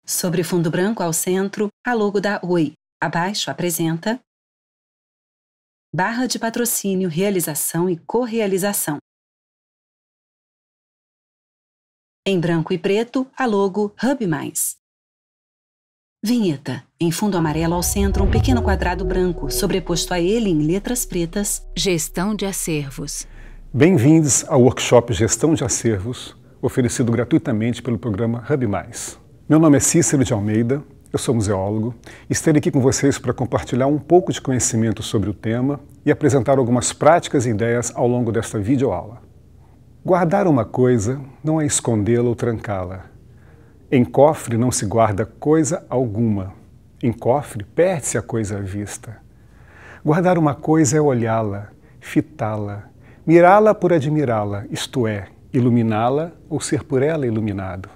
Sobre fundo branco ao centro, a logo da Oi. Abaixo apresenta barra de patrocínio, realização e correalização. Em branco e preto, a logo Hub+. Vinheta. Em fundo amarelo ao centro, um pequeno quadrado branco, sobreposto a ele em letras pretas, Gestão de Acervos. Bem-vindos ao workshop Gestão de Acervos, oferecido gratuitamente pelo programa Hub+. Meu nome é Cícero de Almeida, eu sou museólogo e estarei aqui com vocês para compartilhar um pouco de conhecimento sobre o tema e apresentar algumas práticas e ideias ao longo desta videoaula. Guardar uma coisa não é escondê-la ou trancá-la. Em cofre não se guarda coisa alguma. Em cofre perde-se a coisa à vista. Guardar uma coisa é olhá-la, fitá-la, mirá-la por admirá-la, isto é, iluminá-la ou ser por ela iluminado.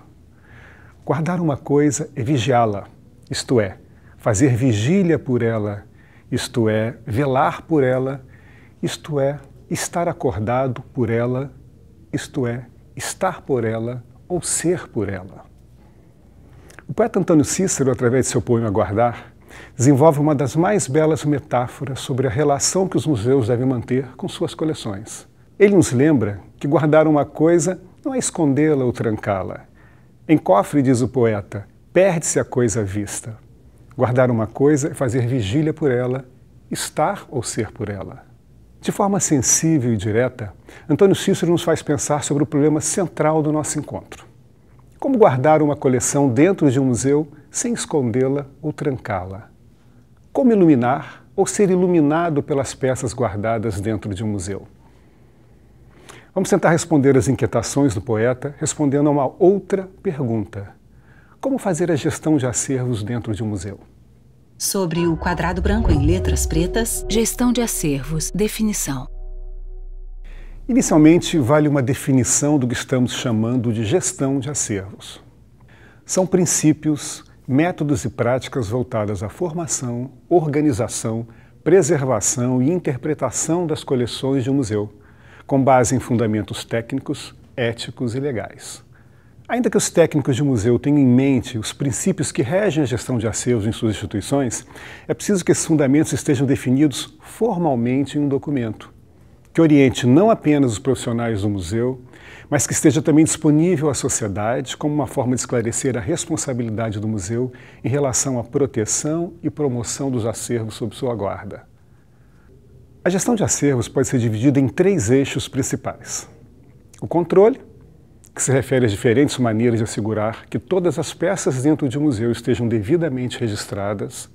Guardar uma coisa é vigiá-la, isto é, fazer vigília por ela, isto é, velar por ela, isto é, estar acordado por ela, isto é, estar por ela ou ser por ela. O poeta Antônio Cícero, através de seu poema Guardar, desenvolve uma das mais belas metáforas sobre a relação que os museus devem manter com suas coleções. Ele nos lembra que guardar uma coisa não é escondê-la ou trancá-la. Em cofre, diz o poeta, perde-se a coisa à vista. Guardar uma coisa é fazer vigília por ela, estar ou ser por ela. De forma sensível e direta, Antônio Cícero nos faz pensar sobre o problema central do nosso encontro. Como guardar uma coleção dentro de um museu sem escondê-la ou trancá-la? Como iluminar ou ser iluminado pelas peças guardadas dentro de um museu? Vamos tentar responder as inquietações do poeta respondendo a uma outra pergunta. Como fazer a gestão de acervos dentro de um museu? Sobre o quadrado branco em letras pretas, Gestão de Acervos, definição. Inicialmente, vale uma definição do que estamos chamando de gestão de acervos. São princípios, métodos e práticas voltadas à formação, organização, preservação e interpretação das coleções de um museu, com base em fundamentos técnicos, éticos e legais. Ainda que os técnicos de museu tenham em mente os princípios que regem a gestão de acervos em suas instituições, é preciso que esses fundamentos estejam definidos formalmente em um documento, que oriente não apenas os profissionais do museu, mas que esteja também disponível à sociedade como uma forma de esclarecer a responsabilidade do museu em relação à proteção e promoção dos acervos sob sua guarda. A gestão de acervos pode ser dividida em 3 eixos principais. O controle, que se refere às diferentes maneiras de assegurar que todas as peças dentro de um museu estejam devidamente registradas.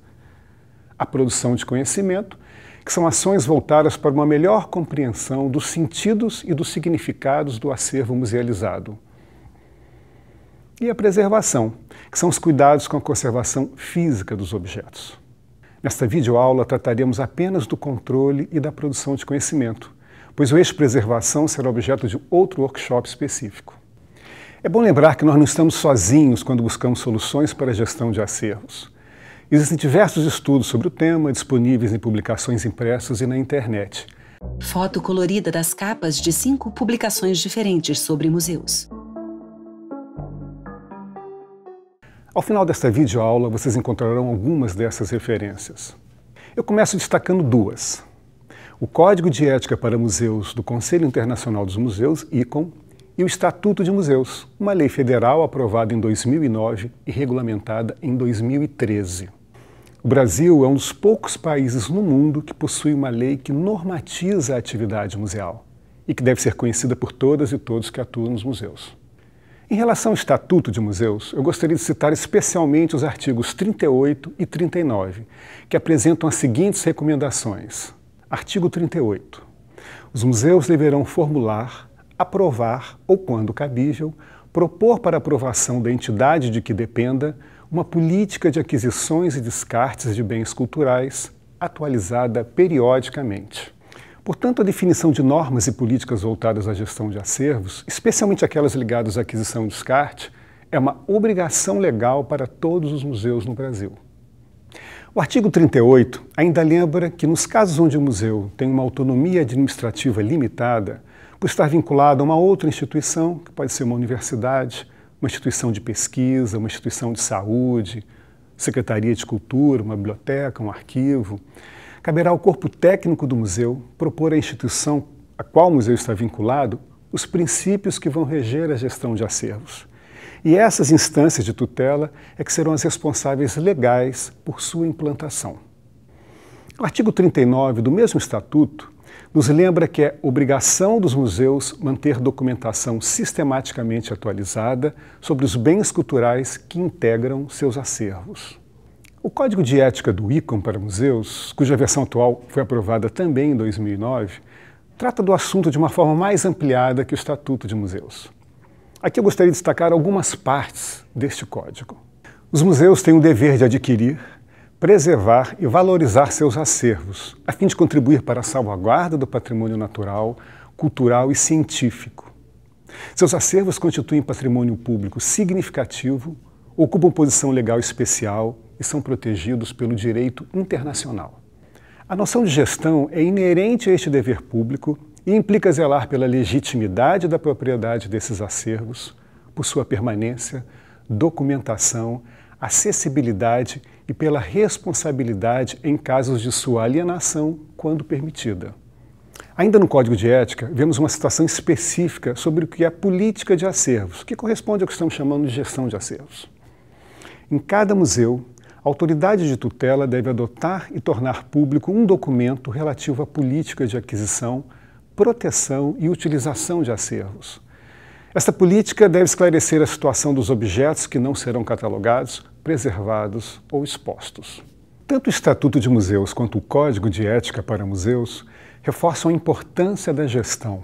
A produção de conhecimento, que são ações voltadas para uma melhor compreensão dos sentidos e dos significados do acervo musealizado. E a preservação, que são os cuidados com a conservação física dos objetos. Nesta videoaula trataremos apenas do controle e da produção de conhecimento, pois o eixo preservação será objeto de outro workshop específico. É bom lembrar que nós não estamos sozinhos quando buscamos soluções para a gestão de acervos. Existem diversos estudos sobre o tema, disponíveis em publicações impressas e na internet. Foto colorida das capas de 5 publicações diferentes sobre museus. Ao final desta videoaula, vocês encontrarão algumas dessas referências. Eu começo destacando 2. O Código de Ética para Museus do Conselho Internacional dos Museus, ICOM, e o Estatuto de Museus, uma lei federal aprovada em 2009 e regulamentada em 2013. O Brasil é um dos poucos países no mundo que possui uma lei que normatiza a atividade museal e que deve ser conhecida por todas e todos que atuam nos museus. Em relação ao Estatuto de Museus, eu gostaria de citar especialmente os artigos 38 e 39, que apresentam as seguintes recomendações. Artigo 38. Os museus deverão formular, aprovar ou, quando cabível, propor para aprovação da entidade de que dependa uma política de aquisições e descartes de bens culturais atualizada periodicamente. Portanto, a definição de normas e políticas voltadas à gestão de acervos, especialmente aquelas ligadas à aquisição e descarte, é uma obrigação legal para todos os museus no Brasil. O artigo 38 ainda lembra que nos casos onde o museu tem uma autonomia administrativa limitada, por estar vinculado a uma outra instituição, que pode ser uma universidade, uma instituição de pesquisa, uma instituição de saúde, secretaria de cultura, uma biblioteca, um arquivo. Caberá ao corpo técnico do museu propor à instituição a qual o museu está vinculado os princípios que vão reger a gestão de acervos. E essas instâncias de tutela é que serão as responsáveis legais por sua implantação. O artigo 39 do mesmo Estatuto nos lembra que é obrigação dos museus manter documentação sistematicamente atualizada sobre os bens culturais que integram seus acervos. O Código de Ética do ICOM para museus, cuja versão atual foi aprovada também em 2009, trata do assunto de uma forma mais ampliada que o Estatuto de Museus. Aqui eu gostaria de destacar algumas partes deste código. Os museus têm o dever de adquirir, preservar e valorizar seus acervos, a fim de contribuir para a salvaguarda do patrimônio natural, cultural e científico. Seus acervos constituem patrimônio público significativo, ocupam posição legal especial e são protegidos pelo direito internacional. A noção de gestão é inerente a este dever público e implica zelar pela legitimidade da propriedade desses acervos, por sua permanência, documentação, acessibilidade e pela responsabilidade em casos de sua alienação, quando permitida. Ainda no Código de Ética, vemos uma situação específica sobre o que é a política de acervos, que corresponde ao que estamos chamando de gestão de acervos. Em cada museu, a autoridade de tutela deve adotar e tornar público um documento relativo à política de aquisição, proteção e utilização de acervos. Esta política deve esclarecer a situação dos objetos que não serão catalogados, preservados ou expostos. Tanto o Estatuto de Museus quanto o Código de Ética para Museus reforçam a importância da gestão,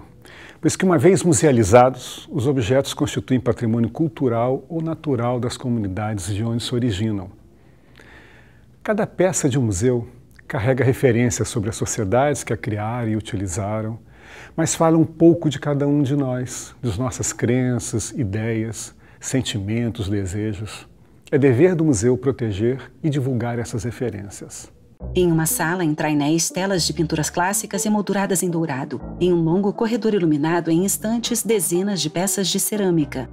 pois que, uma vez musealizados, os objetos constituem patrimônio cultural ou natural das comunidades de onde se originam. Cada peça de um museu carrega referências sobre as sociedades que a criaram e utilizaram, mas fala um pouco de cada um de nós, das nossas crenças, ideias, sentimentos, desejos. É dever do museu proteger e divulgar essas referências. Em uma sala, em trainéis, telas de pinturas clássicas emolduradas em dourado. Em um longo corredor iluminado, em instantes, dezenas de peças de cerâmica.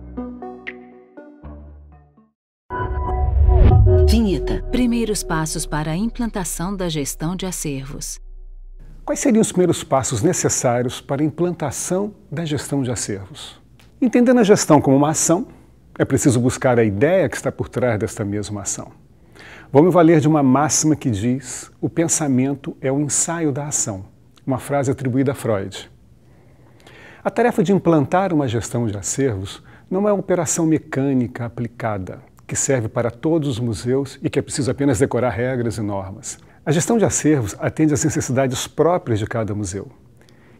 Vinheta. Primeiros passos para a implantação da gestão de acervos. Quais seriam os primeiros passos necessários para a implantação da gestão de acervos? Entendendo a gestão como uma ação, é preciso buscar a ideia que está por trás desta mesma ação. Vou me valer de uma máxima que diz: o pensamento é o ensaio da ação, uma frase atribuída a Freud. A tarefa de implantar uma gestão de acervos não é uma operação mecânica aplicada, que serve para todos os museus e que é preciso apenas decorar regras e normas. A gestão de acervos atende às necessidades próprias de cada museu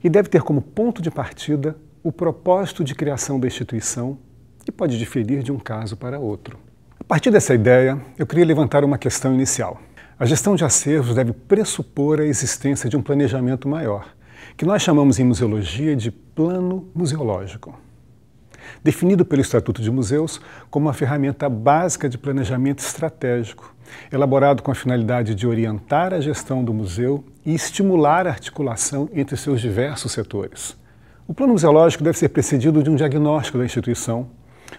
e deve ter como ponto de partida o propósito de criação da instituição, que pode diferir de um caso para outro. A partir dessa ideia, eu queria levantar uma questão inicial. A gestão de acervos deve pressupor a existência de um planejamento maior, que nós chamamos em museologia de plano museológico. Definido pelo Estatuto de Museus como uma ferramenta básica de planejamento estratégico, elaborado com a finalidade de orientar a gestão do museu e estimular a articulação entre seus diversos setores. O plano museológico deve ser precedido de um diagnóstico da instituição,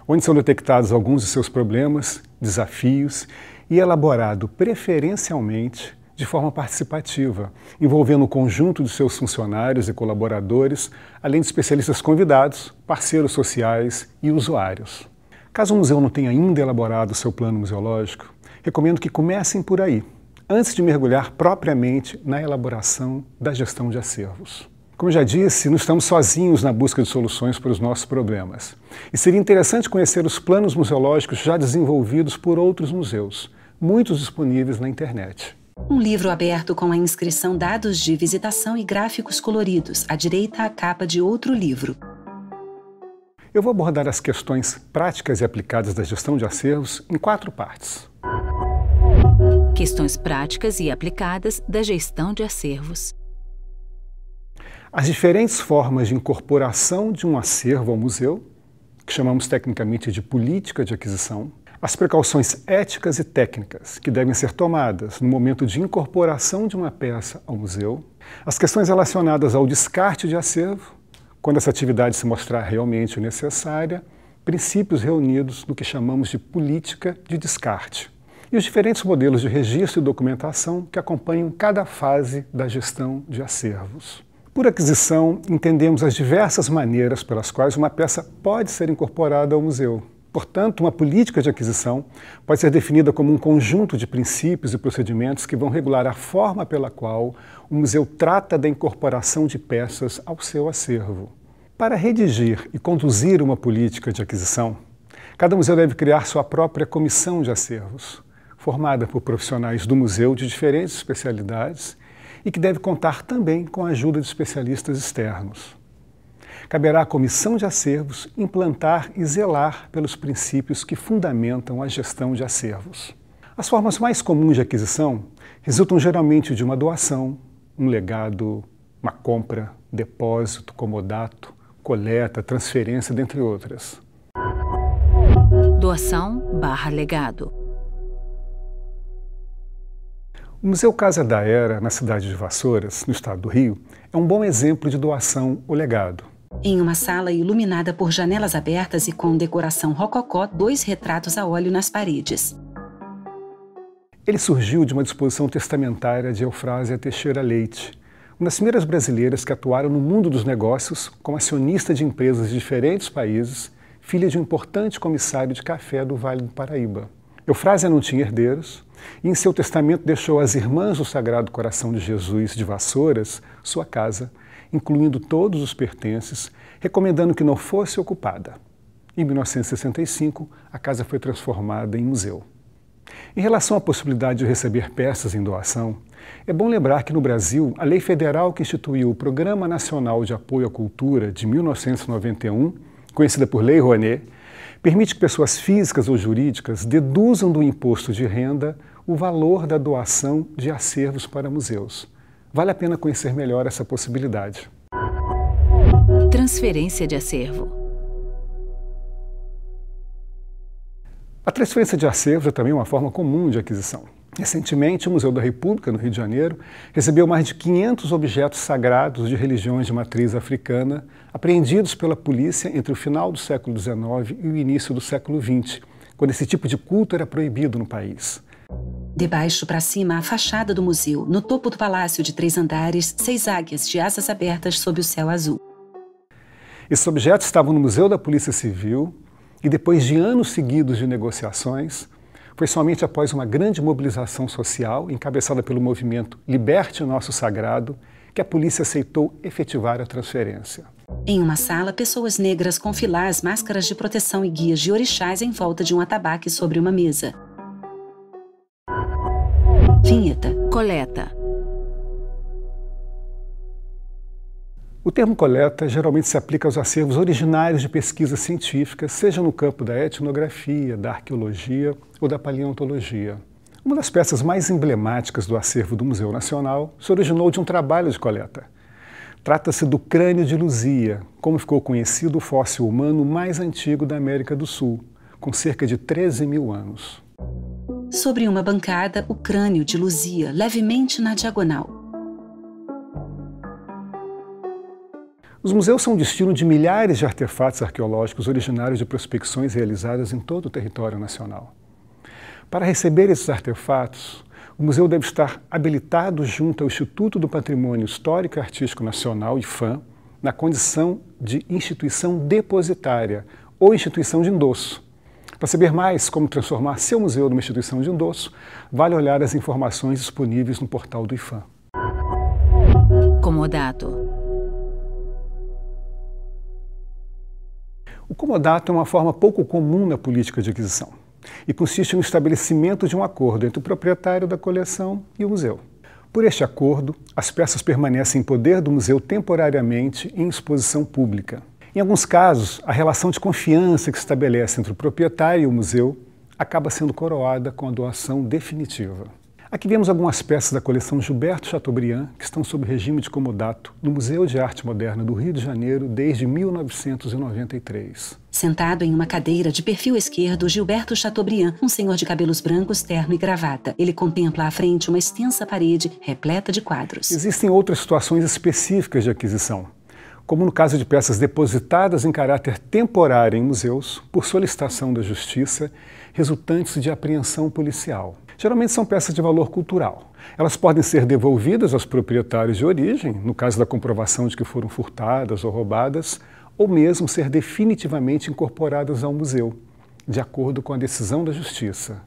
onde são detectados alguns de seus problemas, desafios e elaborado preferencialmente de forma participativa, envolvendo o conjunto de seus funcionários e colaboradores, além de especialistas convidados, parceiros sociais e usuários. Caso o museu não tenha ainda elaborado seu plano museológico, recomendo que comecem por aí, antes de mergulhar propriamente na elaboração da gestão de acervos. Como já disse, não estamos sozinhos na busca de soluções para os nossos problemas. E seria interessante conhecer os planos museológicos já desenvolvidos por outros museus, muitos disponíveis na internet. Um livro aberto com a inscrição, dados de visitação e gráficos coloridos. À direita, a capa de outro livro. Eu vou abordar as questões práticas e aplicadas da gestão de acervos em 4 partes. Questões práticas e aplicadas da gestão de acervos. As diferentes formas de incorporação de um acervo ao museu, que chamamos tecnicamente de política de aquisição, as precauções éticas e técnicas que devem ser tomadas no momento de incorporação de uma peça ao museu, as questões relacionadas ao descarte de acervo, quando essa atividade se mostrar realmente necessária, princípios reunidos no que chamamos de política de descarte, e os diferentes modelos de registro e documentação que acompanham cada fase da gestão de acervos. Por aquisição, entendemos as diversas maneiras pelas quais uma peça pode ser incorporada ao museu. Portanto, uma política de aquisição pode ser definida como um conjunto de princípios e procedimentos que vão regular a forma pela qual o museu trata da incorporação de peças ao seu acervo. Para redigir e conduzir uma política de aquisição, cada museu deve criar sua própria comissão de acervos, formada por profissionais do museu de diferentes especialidades e que deve contar também com a ajuda de especialistas externos. Caberá à comissão de acervos implantar e zelar pelos princípios que fundamentam a gestão de acervos. As formas mais comuns de aquisição resultam geralmente de uma doação, um legado, uma compra, depósito, comodato, coleta, transferência, dentre outras. Doação/legado. O Museu Casa da Era, na cidade de Vassouras, no estado do Rio, é um bom exemplo de doação ou legado. Em uma sala iluminada por janelas abertas e com decoração rococó, 2 retratos a óleo nas paredes. Ele surgiu de uma disposição testamentária de Eufrásia Teixeira Leite, uma das primeiras brasileiras que atuaram no mundo dos negócios como acionista de empresas de diferentes países, filha de um importante comissário de café do Vale do Paraíba. Eufrásia não tinha herdeiros e em seu testamento deixou às Irmãs do Sagrado Coração de Jesus de Vassouras sua casa, incluindo todos os pertences, recomendando que não fosse ocupada. Em 1965, a casa foi transformada em museu. Em relação à possibilidade de receber peças em doação, é bom lembrar que no Brasil, a lei federal que instituiu o Programa Nacional de Apoio à Cultura de 1991, conhecida por Lei Rouanet, permite que pessoas físicas ou jurídicas deduzam do imposto de renda o valor da doação de acervos para museus. Vale a pena conhecer melhor essa possibilidade. Transferência de acervo. A transferência de acervos é também uma forma comum de aquisição. Recentemente, o Museu da República, no Rio de Janeiro, recebeu mais de 500 objetos sagrados de religiões de matriz africana, apreendidos pela polícia entre o final do século XIX e o início do século XX, quando esse tipo de culto era proibido no país. De baixo para cima, a fachada do museu, no topo do palácio de 3 andares, 6 águias de asas abertas sob o céu azul. Esses objetos estavam no Museu da Polícia Civil e, depois de anos seguidos de negociações, foi somente após uma grande mobilização social, encabeçada pelo movimento Liberte o Nosso Sagrado, que a polícia aceitou efetivar a transferência. Em uma sala, pessoas negras com filás, máscaras de proteção e guias de orixás em volta de um atabaque sobre uma mesa. Vinheta. Coleta. O termo coleta geralmente se aplica aos acervos originários de pesquisas científicas, seja no campo da etnografia, da arqueologia ou da paleontologia. Uma das peças mais emblemáticas do acervo do Museu Nacional se originou de um trabalho de coleta. Trata-se do crânio de Luzia, como ficou conhecido o fóssil humano mais antigo da América do Sul, com cerca de 13 mil anos. Sobre uma bancada, o crânio de Luzia, levemente na diagonal. Os museus são destino de milhares de artefatos arqueológicos originários de prospecções realizadas em todo o território nacional. Para receber esses artefatos, o museu deve estar habilitado junto ao Instituto do Patrimônio Histórico e Artístico Nacional, IPHAN, na condição de instituição depositária ou instituição de endosso. Para saber mais como transformar seu museu numa instituição de endosso, vale olhar as informações disponíveis no portal do IPHAN. Comodato. O comodato é uma forma pouco comum na política de aquisição e consiste no estabelecimento de um acordo entre o proprietário da coleção e o museu. Por este acordo, as peças permanecem em poder do museu temporariamente em exposição pública. Em alguns casos, a relação de confiança que se estabelece entre o proprietário e o museu acaba sendo coroada com a doação definitiva. Aqui vemos algumas peças da coleção Gilberto Chateaubriand que estão sob regime de comodato no Museu de Arte Moderna do Rio de Janeiro desde 1993. Sentado em uma cadeira de perfil esquerdo, Gilberto Chateaubriand, um senhor de cabelos brancos, terno e gravata. Ele contempla à frente uma extensa parede repleta de quadros. Existem outras situações específicas de aquisição, como no caso de peças depositadas em caráter temporário em museus por solicitação da Justiça, resultantes de apreensão policial. Geralmente são peças de valor cultural. Elas podem ser devolvidas aos proprietários de origem, no caso da comprovação de que foram furtadas ou roubadas, ou mesmo ser definitivamente incorporadas ao museu, de acordo com a decisão da Justiça.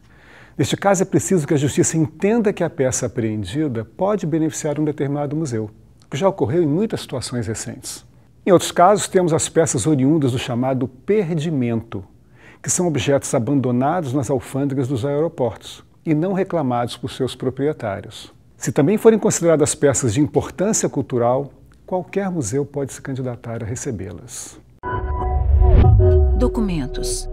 Neste caso, é preciso que a Justiça entenda que a peça apreendida pode beneficiar um determinado museu, o que já ocorreu em muitas situações recentes. Em outros casos, temos as peças oriundas do chamado perdimento, que são objetos abandonados nas alfândegas dos aeroportos e não reclamados por seus proprietários. Se também forem consideradas peças de importância cultural, qualquer museu pode se candidatar a recebê-las. Documentos.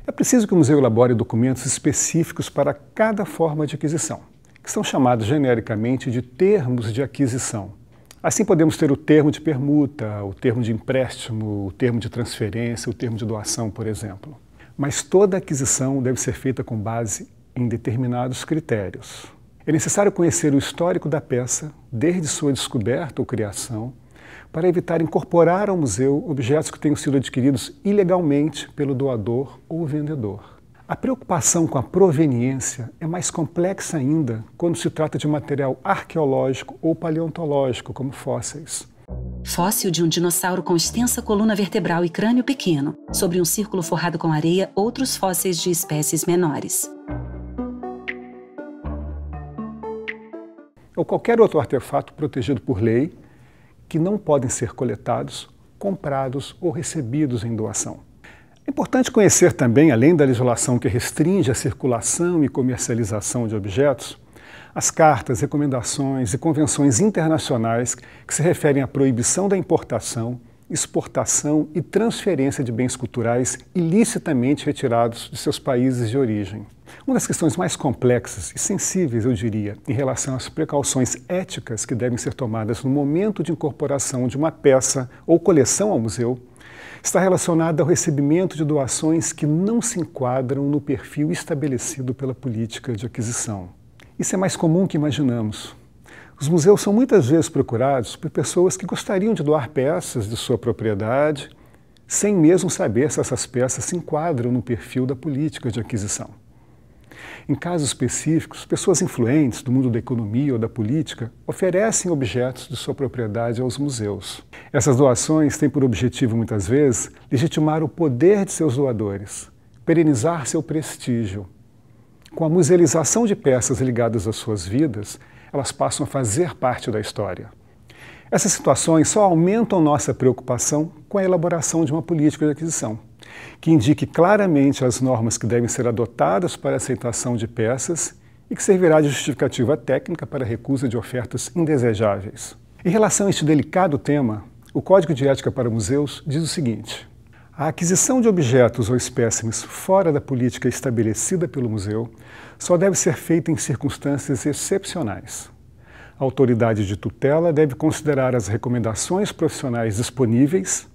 É preciso que o museu elabore documentos específicos para cada forma de aquisição, que são chamados genericamente de termos de aquisição. Assim podemos ter o termo de permuta, o termo de empréstimo, o termo de transferência, o termo de doação, por exemplo. Mas toda aquisição deve ser feita com base em determinados critérios. É necessário conhecer o histórico da peça, desde sua descoberta ou criação, para evitar incorporar ao museu objetos que tenham sido adquiridos ilegalmente pelo doador ou vendedor. A preocupação com a proveniência é mais complexa ainda quando se trata de material arqueológico ou paleontológico, como fósseis. Fóssil de um dinossauro com extensa coluna vertebral e crânio pequeno. Sobre um círculo forrado com areia, outros fósseis de espécies menores. Ou qualquer outro artefato protegido por lei que não podem ser coletados, comprados ou recebidos em doação. É importante conhecer também, além da legislação que restringe a circulação e comercialização de objetos, as cartas, recomendações e convenções internacionais que se referem à proibição da importação, exportação e transferência de bens culturais ilicitamente retirados de seus países de origem. Uma das questões mais complexas e sensíveis, eu diria, em relação às precauções éticas que devem ser tomadas no momento de incorporação de uma peça ou coleção ao museu, está relacionada ao recebimento de doações que não se enquadram no perfil estabelecido pela política de aquisição. Isso é mais comum que imaginamos. Os museus são muitas vezes procurados por pessoas que gostariam de doar peças de sua propriedade, sem mesmo saber se essas peças se enquadram no perfil da política de aquisição. Em casos específicos, pessoas influentes do mundo da economia ou da política oferecem objetos de sua propriedade aos museus. Essas doações têm por objetivo, muitas vezes, legitimar o poder de seus doadores, perenizar seu prestígio. Com a musealização de peças ligadas às suas vidas, elas passam a fazer parte da história. Essas situações só aumentam nossa preocupação com a elaboração de uma política de aquisição, que indique claramente as normas que devem ser adotadas para a aceitação de peças e que servirá de justificativa técnica para a recusa de ofertas indesejáveis. Em relação a este delicado tema, o Código de Ética para Museus diz o seguinte: a aquisição de objetos ou espécimes fora da política estabelecida pelo museu só deve ser feita em circunstâncias excepcionais. A autoridade de tutela deve considerar as recomendações profissionais disponíveis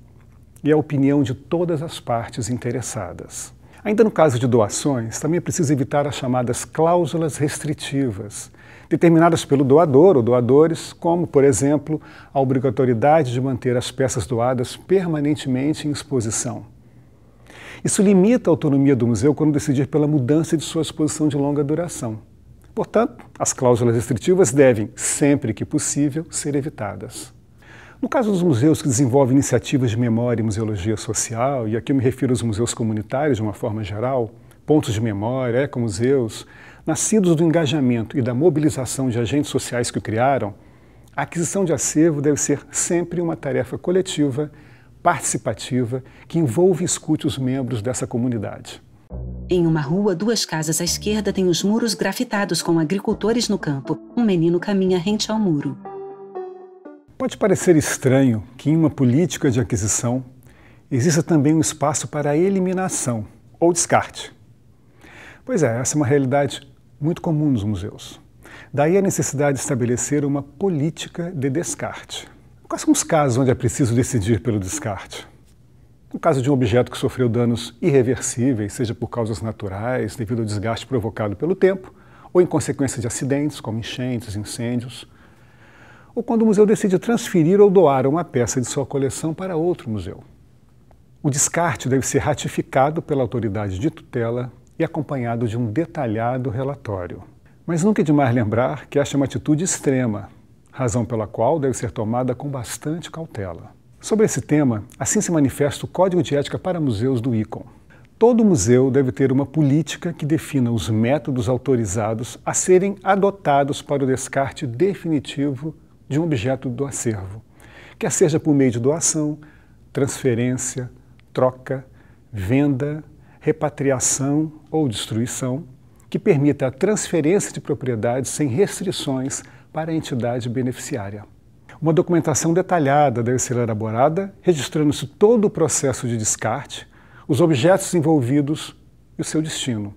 e a opinião de todas as partes interessadas. Ainda no caso de doações, também é preciso evitar as chamadas cláusulas restritivas, determinadas pelo doador ou doadores, como, por exemplo, a obrigatoriedade de manter as peças doadas permanentemente em exposição. Isso limita a autonomia do museu quando decidir pela mudança de sua exposição de longa duração. Portanto, as cláusulas restritivas devem, sempre que possível, ser evitadas. No caso dos museus que desenvolvem iniciativas de memória e museologia social, e aqui eu me refiro aos museus comunitários de uma forma geral, pontos de memória, ecomuseus, nascidos do engajamento e da mobilização de agentes sociais que o criaram, a aquisição de acervo deve ser sempre uma tarefa coletiva, participativa, que envolve e escute os membros dessa comunidade. Em uma rua, 2 casas à esquerda têm os muros grafitados com agricultores no campo. Um menino caminha rente ao muro. Pode parecer estranho que em uma política de aquisição exista também um espaço para a eliminação ou descarte. Pois é, essa é uma realidade muito comum nos museus. Daí a necessidade de estabelecer uma política de descarte. Quais são os casos onde é preciso decidir pelo descarte? No caso de um objeto que sofreu danos irreversíveis, seja por causas naturais, devido ao desgaste provocado pelo tempo, ou em consequência de acidentes, como enchentes, incêndios. ou quando o museu decide transferir ou doar uma peça de sua coleção para outro museu. O descarte deve ser ratificado pela autoridade de tutela e acompanhado de um detalhado relatório. Mas nunca é demais lembrar que esta é uma atitude extrema, razão pela qual deve ser tomada com bastante cautela. Sobre esse tema, assim se manifesta o Código de Ética para Museus do ICOM. Todo museu deve ter uma política que defina os métodos autorizados a serem adotados para o descarte definitivo de um objeto do acervo, quer seja por meio de doação, transferência, troca, venda, repatriação ou destruição, que permita a transferência de propriedade sem restrições para a entidade beneficiária. Uma documentação detalhada deve ser elaborada, registrando-se todo o processo de descarte, os objetos envolvidos e o seu destino.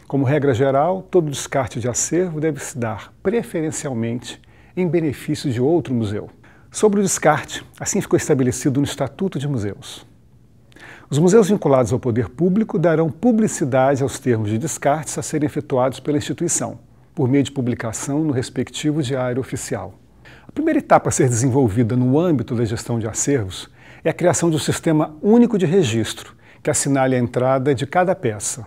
Como regra geral, todo descarte de acervo deve se dar preferencialmente em benefício de outro museu. Sobre o descarte, assim ficou estabelecido no Estatuto de Museus. Os museus vinculados ao poder público darão publicidade aos termos de descartes a serem efetuados pela instituição, por meio de publicação no respectivo diário oficial. A primeira etapa a ser desenvolvida no âmbito da gestão de acervos é a criação de um sistema único de registro, que assinale a entrada de cada peça.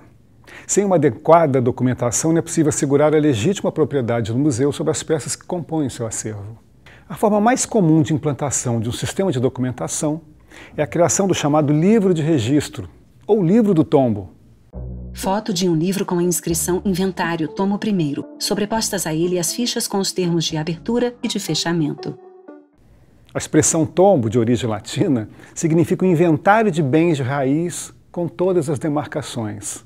Sem uma adequada documentação, não é possível assegurar a legítima propriedade do museu sobre as peças que compõem seu acervo. A forma mais comum de implantação de um sistema de documentação é a criação do chamado livro de registro, ou livro do tombo. Foto de um livro com a inscrição Inventário, tomo 1º, sobrepostas a ele as fichas com os termos de abertura e de fechamento. A expressão tombo, de origem latina, significa o inventário de bens de raiz com todas as demarcações.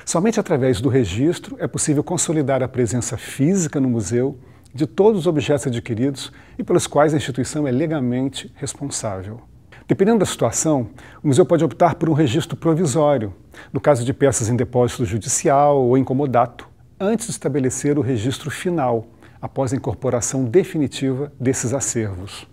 Somente através do registro é possível consolidar a presença física no museu de todos os objetos adquiridos e pelos quais a instituição é legalmente responsável. Dependendo da situação, o museu pode optar por um registro provisório, no caso de peças em depósito judicial ou em comodato, antes de estabelecer o registro final, após a incorporação definitiva desses acervos.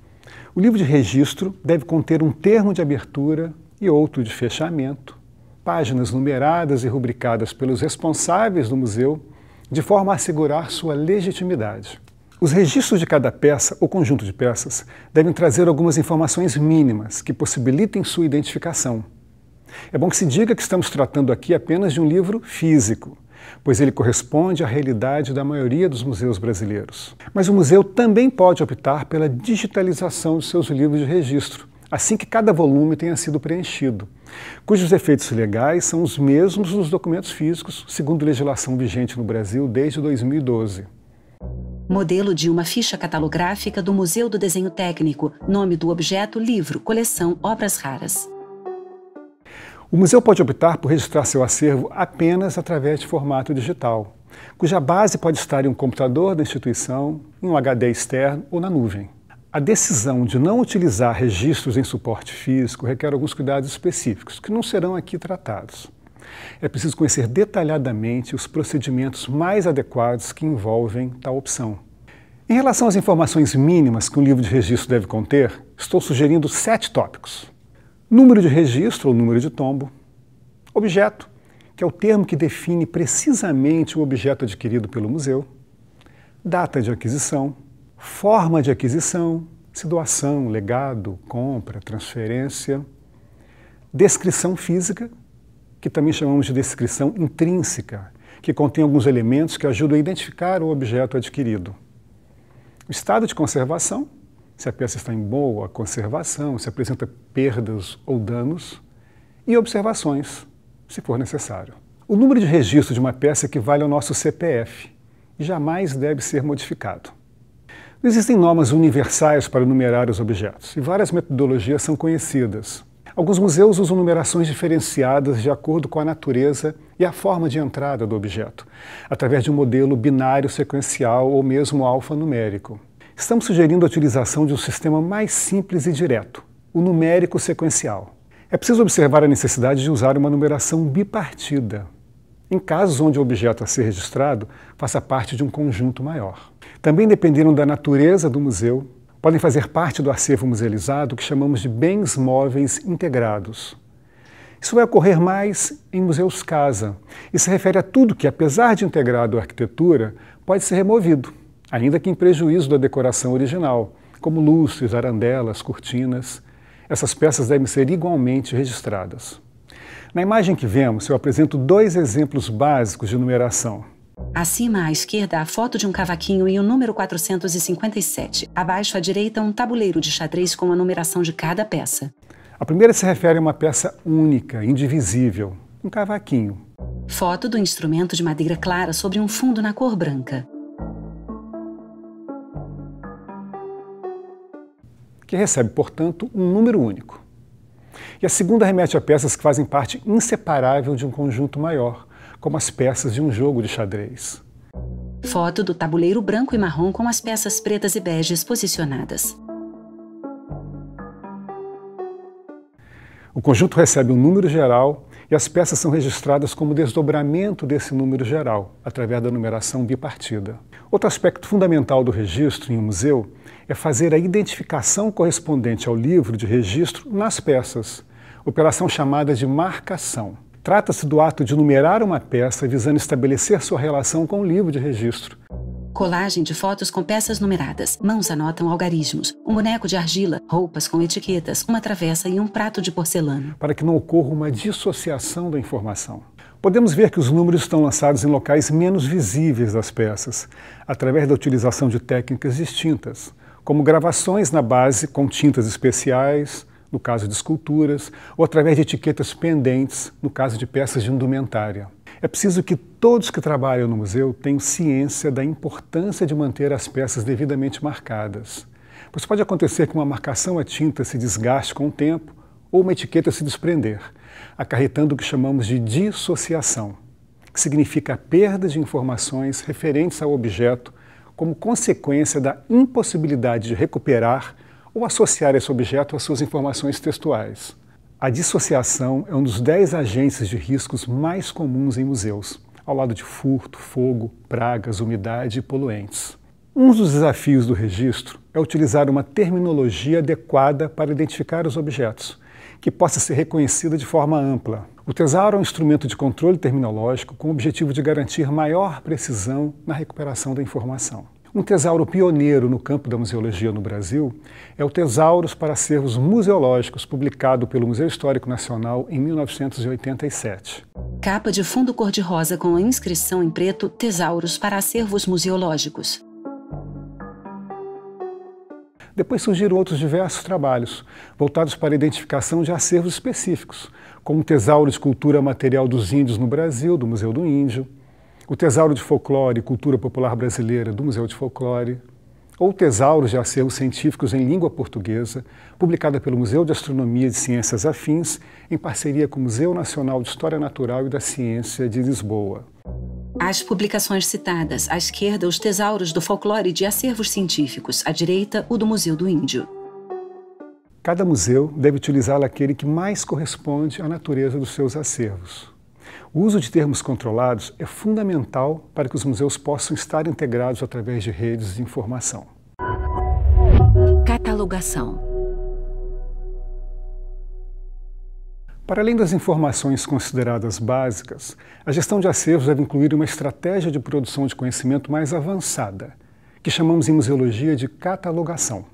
O livro de registro deve conter um termo de abertura e outro de fechamento, páginas numeradas e rubricadas pelos responsáveis do museu, de forma a assegurar sua legitimidade. Os registros de cada peça ou conjunto de peças devem trazer algumas informações mínimas que possibilitem sua identificação. É bom que se diga que estamos tratando aqui apenas de um livro físico, pois ele corresponde à realidade da maioria dos museus brasileiros. Mas o museu também pode optar pela digitalização de seus livros de registro, assim que cada volume tenha sido preenchido, cujos efeitos legais são os mesmos dos documentos físicos, segundo legislação vigente no Brasil desde 2012. Modelo de uma ficha catalográfica do Museu do Desenho Técnico, nome do objeto, livro, coleção, obras raras. O museu pode optar por registrar seu acervo apenas através de formato digital, cuja base pode estar em um computador da instituição, em um HD externo ou na nuvem. A decisão de não utilizar registros em suporte físico requer alguns cuidados específicos, que não serão aqui tratados. É preciso conhecer detalhadamente os procedimentos mais adequados que envolvem tal opção. Em relação às informações mínimas que um livro de registro deve conter, estou sugerindo 7 tópicos. Número de registro ou número de tombo. Objeto, que é o termo que define precisamente o objeto adquirido pelo museu. Data de aquisição. Forma de aquisição, se doação, legado, compra, transferência. Descrição física, que também chamamos de descrição intrínseca, que contém alguns elementos que ajudam a identificar o objeto adquirido. O estado de conservação, se a peça está em boa conservação, se apresenta perdas ou danos, e observações, se for necessário. O número de registro de uma peça equivale ao nosso CPF e jamais deve ser modificado. Não existem normas universais para numerar os objetos, e várias metodologias são conhecidas. Alguns museus usam numerações diferenciadas de acordo com a natureza e a forma de entrada do objeto, através de um modelo binário sequencial ou mesmo alfanumérico. Estamos sugerindo a utilização de um sistema mais simples e direto, o numérico sequencial. É preciso observar a necessidade de usar uma numeração bipartida, em casos onde o objeto a ser registrado faça parte de um conjunto maior. Também, dependendo da natureza do museu, podem fazer parte do acervo musealizado o que chamamos de bens móveis integrados. Isso vai ocorrer mais em museus casa e se refere a tudo que, apesar de integrado à arquitetura, pode ser removido, ainda que em prejuízo da decoração original, como lustres, arandelas, cortinas. Essas peças devem ser igualmente registradas. Na imagem que vemos, eu apresento 2 exemplos básicos de numeração. Acima à esquerda, a foto de um cavaquinho e o número 457. Abaixo à direita, um tabuleiro de xadrez com a numeração de cada peça. A primeira se refere a uma peça única, indivisível, um cavaquinho. Foto do instrumento de madeira clara sobre um fundo na cor branca. Que recebe, portanto, um número único. E a segunda remete a peças que fazem parte inseparável de um conjunto maior, como as peças de um jogo de xadrez. Foto do tabuleiro branco e marrom com as peças pretas e beges posicionadas. O conjunto recebe um número geral e as peças são registradas como desdobramento desse número geral, através da numeração bipartida. Outro aspecto fundamental do registro em um museu é fazer a identificação correspondente ao livro de registro nas peças, operação chamada de marcação. Trata-se do ato de numerar uma peça visando estabelecer sua relação com o livro de registro. Colagem de fotos com peças numeradas. Mãos anotam algarismos. Um boneco de argila, roupas com etiquetas, uma travessa e um prato de porcelana. Para que não ocorra uma dissociação da informação. Podemos ver que os números estão lançados em locais menos visíveis das peças, através da utilização de técnicas distintas, como gravações na base com tintas especiais, no caso de esculturas, ou através de etiquetas pendentes, no caso de peças de indumentária. É preciso que todos que trabalham no museu tenham ciência da importância de manter as peças devidamente marcadas, pois pode acontecer que uma marcação a tinta se desgaste com o tempo ou uma etiqueta se desprender, acarretando o que chamamos de dissociação, que significa a perda de informações referentes ao objeto como consequência da impossibilidade de recuperar ou associar esse objeto às suas informações textuais. A dissociação é um dos 10 agentes de riscos mais comuns em museus, ao lado de furto, fogo, pragas, umidade e poluentes. Um dos desafios do registro é utilizar uma terminologia adequada para identificar os objetos, que possa ser reconhecida de forma ampla. O tesauro é um instrumento de controle terminológico com o objetivo de garantir maior precisão na recuperação da informação. Um tesauro pioneiro no campo da museologia no Brasil é o Tesauros para Acervos Museológicos, publicado pelo Museu Histórico Nacional em 1987. Capa de fundo cor-de-rosa com a inscrição em preto Tesauros para Acervos Museológicos. Depois surgiram outros diversos trabalhos, voltados para a identificação de acervos específicos, como o Tesauro de Cultura Material dos Índios no Brasil, do Museu do Índio, o Tesauro de Folclore e Cultura Popular Brasileira, do Museu de Folclore, ou Tesauros de Acervos Científicos em Língua Portuguesa, publicada pelo Museu de Astronomia e de Ciências Afins, em parceria com o Museu Nacional de História Natural e da Ciência de Lisboa. As publicações citadas, à esquerda, os tesauros do folclore de acervos científicos, à direita, o do Museu do Índio. Cada museu deve utilizar aquele que mais corresponde à natureza dos seus acervos. O uso de termos controlados é fundamental para que os museus possam estar integrados através de redes de informação. Catalogação. Para além das informações consideradas básicas, a gestão de acervos deve incluir uma estratégia de produção de conhecimento mais avançada, que chamamos em museologia de catalogação.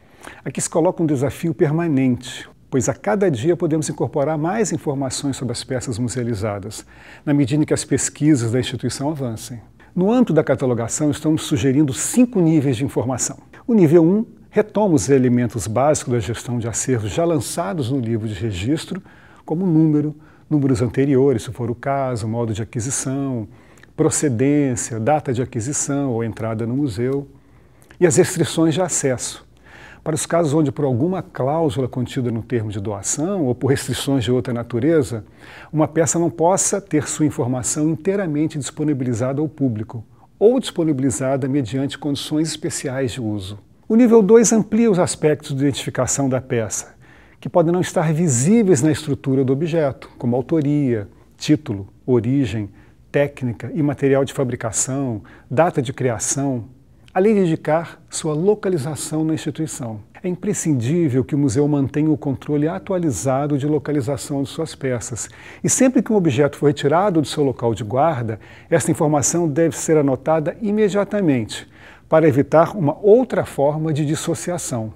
Aqui se coloca um desafio permanente, pois a cada dia podemos incorporar mais informações sobre as peças musealizadas, na medida em que as pesquisas da instituição avancem. No âmbito da catalogação, estamos sugerindo 5 níveis de informação. O nível 1 retoma os elementos básicos da gestão de acervos já lançados no livro de registro, como número, números anteriores, se for o caso, modo de aquisição, procedência, data de aquisição ou entrada no museu, e as restrições de acesso. Para os casos onde, por alguma cláusula contida no termo de doação ou por restrições de outra natureza, uma peça não possa ter sua informação inteiramente disponibilizada ao público ou disponibilizada mediante condições especiais de uso. O nível 2 amplia os aspectos de identificação da peça, que podem não estar visíveis na estrutura do objeto, como autoria, título, origem, técnica e material de fabricação, data de criação, além de indicar sua localização na instituição. É imprescindível que o museu mantenha o controle atualizado de localização de suas peças. E sempre que um objeto for retirado do seu local de guarda, essa informação deve ser anotada imediatamente, para evitar uma outra forma de dissociação.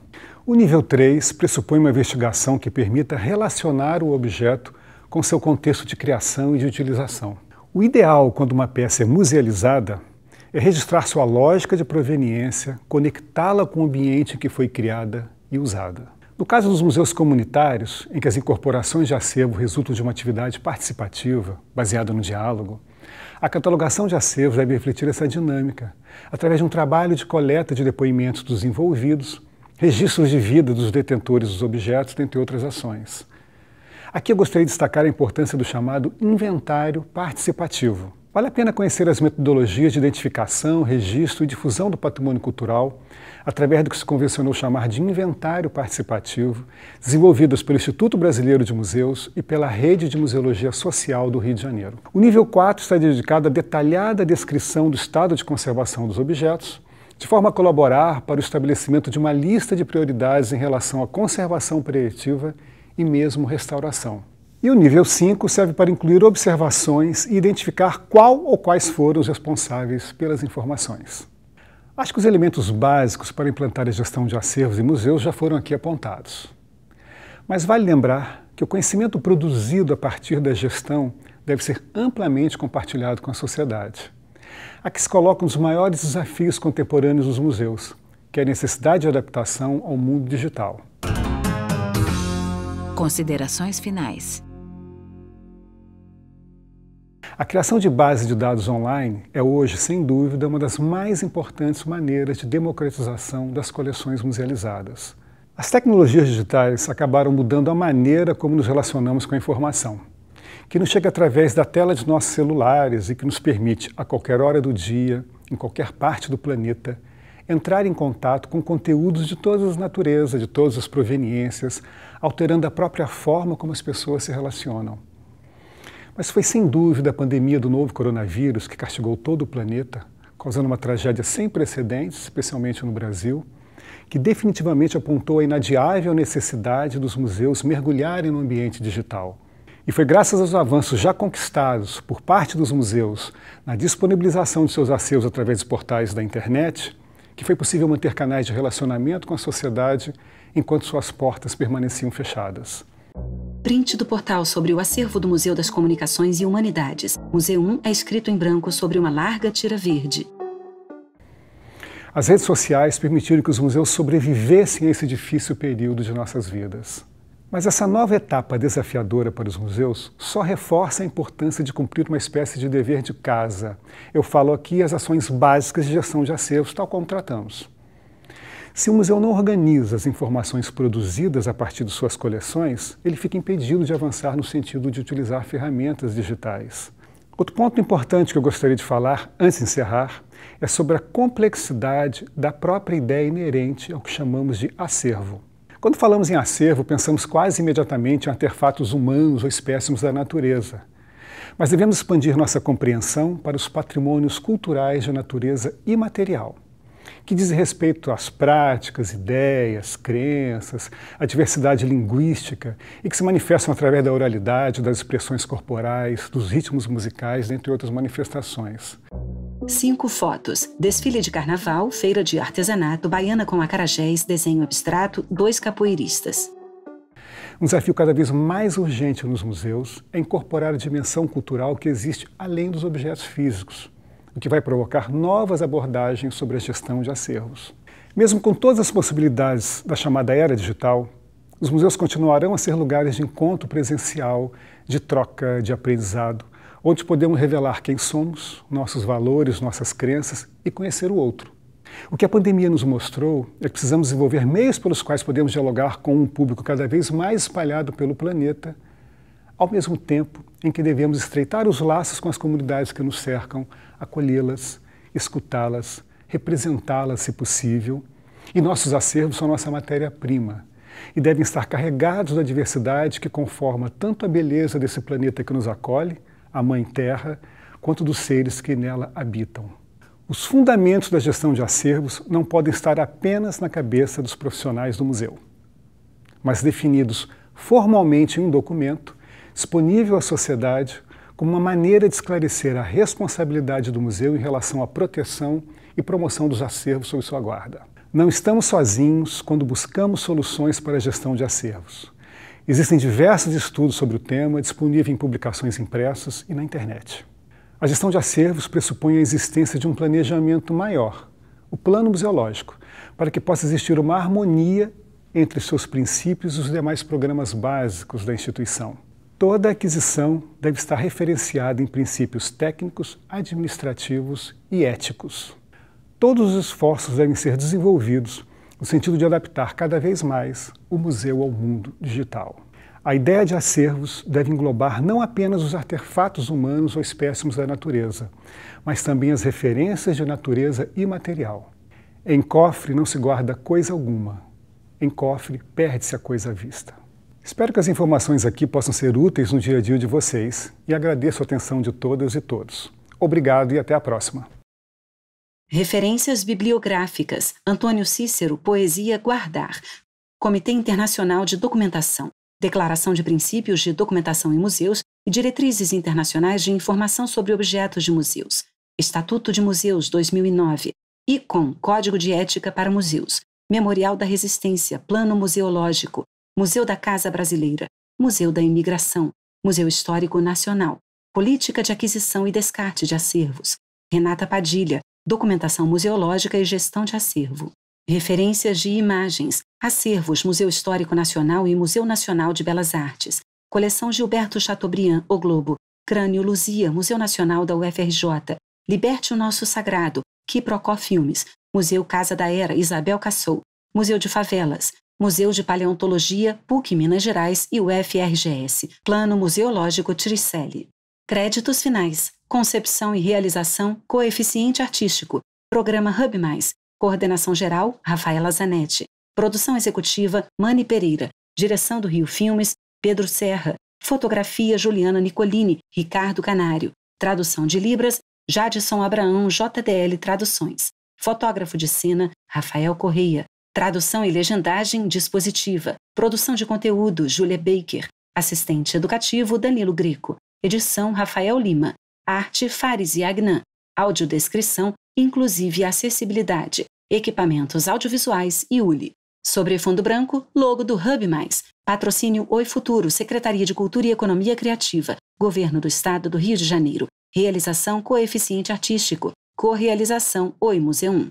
O nível 3 pressupõe uma investigação que permita relacionar o objeto com seu contexto de criação e de utilização. O ideal, quando uma peça é musealizada, é registrar sua lógica de proveniência, conectá-la com o ambiente em que foi criada e usada. No caso dos museus comunitários, em que as incorporações de acervo resultam de uma atividade participativa, baseada no diálogo, a catalogação de acervos deve refletir essa dinâmica, através de um trabalho de coleta de depoimentos dos envolvidos, registros de vida dos detentores dos objetos, dentre outras ações. Aqui eu gostaria de destacar a importância do chamado inventário participativo. Vale a pena conhecer as metodologias de identificação, registro e difusão do patrimônio cultural, através do que se convencionou chamar de inventário participativo, desenvolvidas pelo Instituto Brasileiro de Museus e pela Rede de Museologia Social do Rio de Janeiro. O nível 4 está dedicado à detalhada descrição do estado de conservação dos objetos, de forma a colaborar para o estabelecimento de uma lista de prioridades em relação à conservação preventiva e mesmo restauração. E o nível 5 serve para incluir observações e identificar qual ou quais foram os responsáveis pelas informações. Acho que os elementos básicos para implantar a gestão de acervos e museus já foram aqui apontados. Mas vale lembrar que o conhecimento produzido a partir da gestão deve ser amplamente compartilhado com a sociedade. Aqui se colocam os maiores desafios contemporâneos dos museus, que é a necessidade de adaptação ao mundo digital. Considerações finais. A criação de bases de dados online é hoje, sem dúvida, uma das mais importantes maneiras de democratização das coleções musealizadas. As tecnologias digitais acabaram mudando a maneira como nos relacionamos com a informação, que nos chega através da tela de nossos celulares e que nos permite, a qualquer hora do dia, em qualquer parte do planeta, entrar em contato com conteúdos de todas as naturezas, de todas as proveniências, alterando a própria forma como as pessoas se relacionam. Mas foi sem dúvida a pandemia do novo coronavírus que castigou todo o planeta, causando uma tragédia sem precedentes, especialmente no Brasil, que definitivamente apontou a inadiável necessidade dos museus mergulharem no ambiente digital. E foi graças aos avanços já conquistados por parte dos museus na disponibilização de seus acervos através dos portais da internet que foi possível manter canais de relacionamento com a sociedade enquanto suas portas permaneciam fechadas. Print do portal sobre o acervo do Museu das Comunicações e Humanidades. Museu 1 é escrito em branco sobre uma larga tira verde. As redes sociais permitiram que os museus sobrevivessem a esse difícil período de nossas vidas. Mas essa nova etapa desafiadora para os museus só reforça a importância de cumprir uma espécie de dever de casa. Eu falo aqui as ações básicas de gestão de acervos, tal como tratamos. Se o museu não organiza as informações produzidas a partir de suas coleções, ele fica impedido de avançar no sentido de utilizar ferramentas digitais. Outro ponto importante que eu gostaria de falar, antes de encerrar, é sobre a complexidade da própria ideia inerente ao que chamamos de acervo. Quando falamos em acervo, pensamos quase imediatamente em artefatos humanos ou espécimes da natureza. Mas devemos expandir nossa compreensão para os patrimônios culturais de natureza imaterial, que dizem respeito às práticas, ideias, crenças, à diversidade linguística e que se manifestam através da oralidade, das expressões corporais, dos ritmos musicais, dentre outras manifestações. 5 fotos. Desfile de carnaval, feira de artesanato, baiana com acarajés, desenho abstrato, 2 capoeiristas. Um desafio cada vez mais urgente nos museus é incorporar a dimensão cultural que existe além dos objetos físicos, o que vai provocar novas abordagens sobre a gestão de acervos. Mesmo com todas as possibilidades da chamada era digital, os museus continuarão a ser lugares de encontro presencial, de troca, de aprendizado, onde podemos revelar quem somos, nossos valores, nossas crenças e conhecer o outro. O que a pandemia nos mostrou é que precisamos desenvolver meios pelos quais podemos dialogar com um público cada vez mais espalhado pelo planeta, ao mesmo tempo em que devemos estreitar os laços com as comunidades que nos cercam, acolhê-las, escutá-las, representá-las se possível, e nossos acervos são nossa matéria-prima e devem estar carregados da diversidade que conforma tanto a beleza desse planeta que nos acolhe, a Mãe Terra, quanto dos seres que nela habitam. Os fundamentos da gestão de acervos não podem estar apenas na cabeça dos profissionais do museu, mas definidos formalmente em um documento, disponível à sociedade, como uma maneira de esclarecer a responsabilidade do museu em relação à proteção e promoção dos acervos sob sua guarda. Não estamos sozinhos quando buscamos soluções para a gestão de acervos. Existem diversos estudos sobre o tema disponíveis em publicações impressas e na internet. A gestão de acervos pressupõe a existência de um planejamento maior, o plano museológico, para que possa existir uma harmonia entre seus princípios e os demais programas básicos da instituição. Toda aquisição deve estar referenciada em princípios técnicos, administrativos e éticos. Todos os esforços devem ser desenvolvidos no sentido de adaptar cada vez mais o museu ao mundo digital. A ideia de acervos deve englobar não apenas os artefatos humanos ou espécimes da natureza, mas também as referências de natureza imaterial. Em cofre não se guarda coisa alguma. Em cofre perde-se a coisa à vista. Espero que as informações aqui possam ser úteis no dia a dia de vocês e agradeço a atenção de todas e todos. Obrigado e até a próxima. Referências bibliográficas: Antônio Cícero, Poesia Guardar. Comitê Internacional de Documentação. Declaração de Princípios de Documentação em Museus e Diretrizes Internacionais de Informação sobre Objetos de Museus. Estatuto de Museus, 2009. ICOM, Código de Ética para Museus. Memorial da Resistência, Plano Museológico. Museu da Casa Brasileira. Museu da Imigração. Museu Histórico Nacional. Política de Aquisição e Descarte de Acervos. Renata Padilha, Documentação Museológica e Gestão de Acervo. Referências de imagens, acervos Museu Histórico Nacional e Museu Nacional de Belas Artes, Coleção Gilberto Chateaubriand, O Globo, Crânio Luzia, Museu Nacional da UFRJ, Liberte o Nosso Sagrado, Quiprocó Filmes, Museu Casa da Era, Isabel Cassou, Museu de Favelas, Museu de Paleontologia, PUC Minas Gerais e UFRGS, Plano Museológico Tricelli. Créditos finais, concepção e realização, coeficiente artístico, Programa Hub+, Coordenação Geral, Rafaela Zanetti. Produção Executiva, Mani Pereira. Direção do Rio Filmes, Pedro Serra. Fotografia, Juliana Nicolini, Ricardo Canário. Tradução de Libras, Jadson Abraão, JDL Traduções. Fotógrafo de cena, Rafael Correia. Tradução e legendagem, Dispositiva. Produção de conteúdo, Júlia Baker. Assistente educativo, Danilo Greco. Edição, Rafael Lima. Arte, Fares e Agnan. Audiodescrição, inclusive e acessibilidade. Equipamentos audiovisuais e ULI. Sobre fundo branco, logo do Hub+. Patrocínio Oi Futuro, Secretaria de Cultura e Economia Criativa. Governo do Estado do Rio de Janeiro. Realização Coeficiente Artístico. Correalização Oi Museu 1.